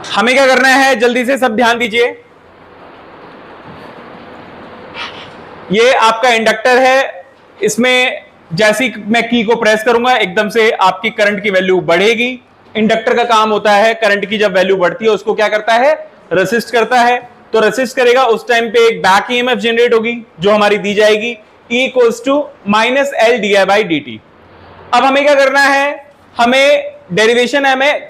हमें क्या करना है, जल्दी से सब ध्यान दीजिए। ये आपका इंडक्टर है, इसमें जैसी मैं की को प्रेस करूंगा एकदम से आपकी करंट की वैल्यू बढ़ेगी। इंडक्टर का काम होता है करंट की जब वैल्यू बढ़ती है उसको क्या करता है, रेसिस्ट करता है। तो रेसिस्ट करेगा, उस टाइम पे एक बैक ईएमएफ जनरेट होगी जो हमारी दी जाएगी E equals to minus L D I by D T. अब हमें क्या करना है, हमें डेरिवेशन है, हमें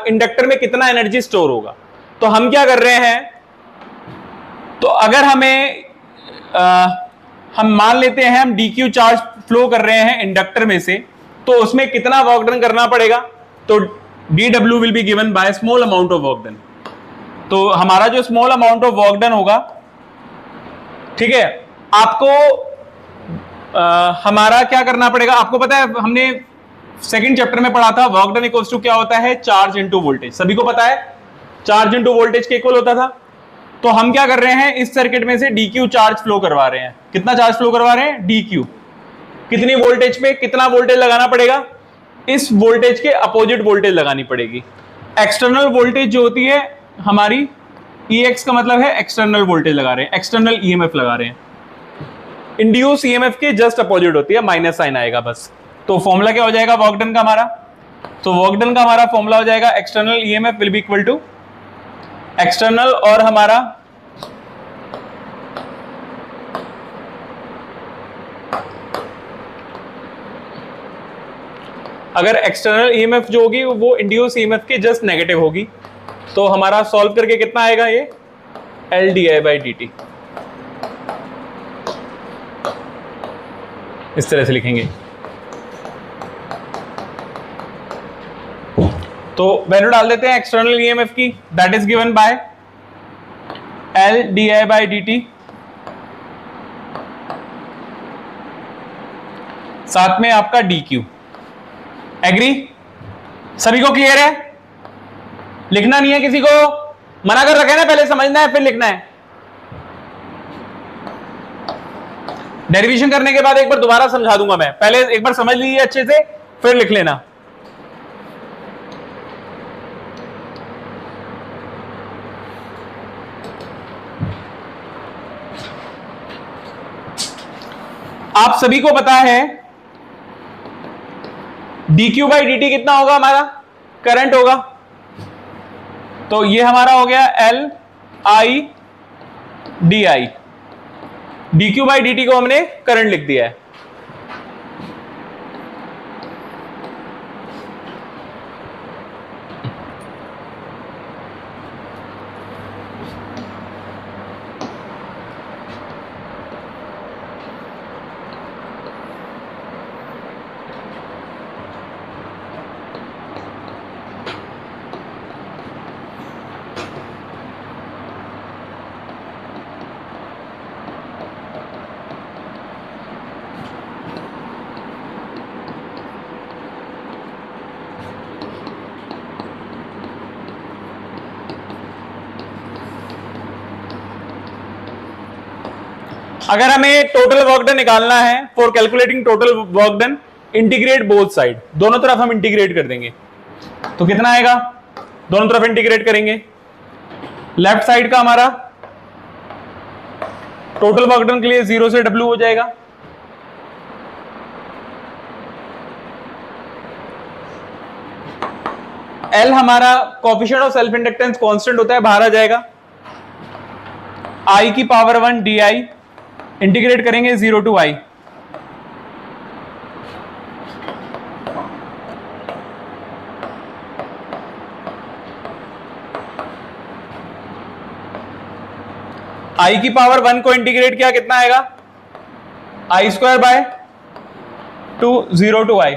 इंडक्टर में कितना एनर्जी स्टोर होगा। तो हम क्या कर रहे हैं, तो अगर हमें हम मान लेते हैं हम dq चार्ज फ्लो कर रहे हैं इंडक्टर में से, तो उसमें कितना वर्क डन करना पड़ेगा, तो dw will be given by small amount of work done. तो हमारा जो small amount of work done होगा, ठीक है, आपको हमारा क्या करना पड़ेगा, आपको पता है हमने सेकंड चैप्टर में पढ़ा था वर्क डन इक्वल्स टू क्या होता है, चार्ज इनटू वोल्टेज। सभी को पता है चार्ज इनटू वोल्टेज के इक्वल होता था। तो हम क्या कर रहे हैं, इस सर्किट में से dq चार्ज फ्लो करवा रहे हैं। कितना चार्ज फ्लो करवा रहे हैं, dq। कितनी वोल्टेज पे कितना वोल्टेज लगाना पड़ेगा, इस वोल्टेज के अपोजिट वोल्टेज लगानी पड़ेगी। एक्सटर्नल वोल्टेज जो होती है हमारी, Ex का मतलब है एक्सटर्नल वोल्टेज लगा रहे हैं, एक्सटर्नल ईएमएफ लगा रहे हैं। इंड्यूस ईएमएफ के जस्ट अपोजिट होती है, माइनस साइन आएगा बस। तो फॉर्मूला क्या हो जाएगा वर्क डन का हमारा, तो वर्क डन का हमारा फॉर्मूला हो जाएगा external EMF will be equal to external, और हमारा अगर एक्सटर्नल ईएमएफ जो होगी वो इंड्यूस ईएमएफ के जस्ट नेगेटिव होगी। तो हमारा सॉल्व करके कितना आएगा, ये L D I by D T. इस तरह से लिखेंगे। तो वैल्यू डाल देते हैं एक्सटर्नल ईएमएफ की, that is given by L D I by D T, साथ में आपका डी क्यू। एग्री, सभी को क्लियर है? लिखना नहीं है किसी को, मना कर रखा है ना, पहले समझना है फिर लिखना है। डेरिवेशन करने के बाद एक बार दोबारा समझा दूंगा मैं, पहले एक बार समझ लीजिए अच्छे से फिर लिख लेना। आप सभी को पता है dq बाई dt कितना होगा, हमारा करंट होगा। तो ये हमारा हो गया L I di, dq by dt को हमने करंट लिख दिया है। अगर हमें टोटल वर्क डन निकालना है, for calculating total work done integrate both side, दोनों तरफ हम इंटीग्रेट कर देंगे। तो कितना आएगा, दोनों तरफ इंटीग्रेट करेंगे। लेफ्ट साइड का हमारा टोटल वर्क डन के लिए 0 से W हो जाएगा। L हमारा coefficient of self inductance constant होता है, बाहर आ जाएगा। I की पावर 1 DI, इंटीग्रेट करेंगे 0 टू I। I की पावर 1 को इंटीग्रेट किया, कितना आएगा, I square by 2 0 to I।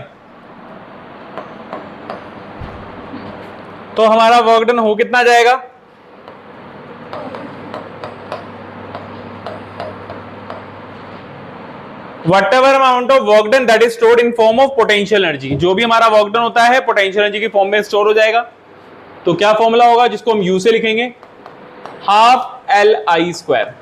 तो हमारा वर्क डन हो कितना जाएगा, whatever amount of work done that is stored in form of potential energy. जो भी हमारा वर्क डन होता है पोटेंशियल एनर्जी की फॉर्म में स्टोर हो जाएगा। तो क्या फॉर्मूला होगा जिसको हम U से लिखेंगे, हाफ L I स्क्वायर।